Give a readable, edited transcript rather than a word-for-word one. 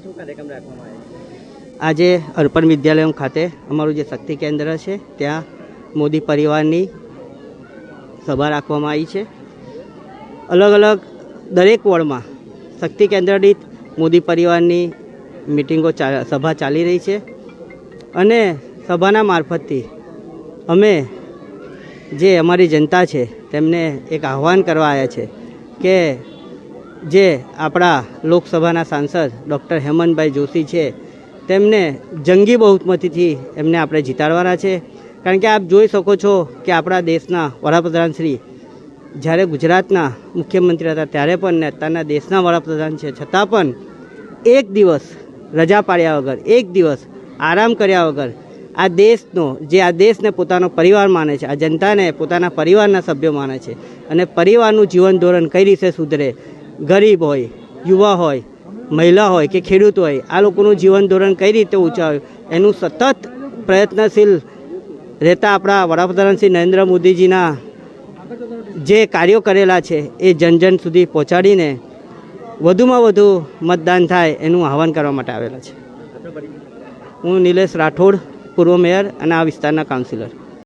શું કાર્યક્રમ રાખવામાં આવ્યો? આજે અર્પણ વિદ્યાલય ખાતે અમારું જે શક્તિ કેન્દ્ર છે ત્યાં મોદી પરિવારની સભા રાખવામાં આવી છે. અલગ અલગ દરેક વોર્ડમાં શક્તિ કેન્દ્ર દીઠ મોદી પરિવારની મિટિંગો સભા ચાલી રહી છે અને સભાના મારફતથી અમે જે અમારી જનતા છે તેમને એક આહ્વાન કરવા આવ્યા છે કે જે આપણા લોકસભાના સાંસદ ડૉક્ટર હેમંતભાઈ જોશી છે તેમને જંગી બહુમતીથી એમને આપણે જીતાડવાના છે. કારણ કે આપ જોઈ શકો છો કે આપણા દેશના વડાપ્રધાન શ્રી જ્યારે ગુજરાતના મુખ્યમંત્રી હતા ત્યારે પણ અત્યારના દેશના વડાપ્રધાન છે છતાં પણ એક દિવસ રજા પાડ્યા વગર, એક દિવસ આરામ કર્યા વગર આ દેશનો જે આ દેશને પોતાનો પરિવાર માને છે, આ જનતાને પોતાના પરિવારના સભ્યો માને છે અને પરિવારનું જીવન ધોરણ કઈ રીતે સુધરે, ગરીબ હોય, યુવા હોય, મહિલા હોય કે ખેડૂત હોય, આ લોકોનું જીવન ધોરણ કઈ રીતે ઊંચા હોય એનું સતત પ્રયત્નશીલ રહેતા આપણા વડાપ્રધાન શ્રી નરેન્દ્ર મોદીજીના જે કાર્યો કરેલા છે એ જન સુધી પહોંચાડીને વધુમાં વધુ મતદાન થાય એનું આહ્વાન કરવા માટે આવેલા છે. હું નિલેશ રાઠોડ, પૂર્વ મેયર અને આ વિસ્તારના કાઉન્સિલર.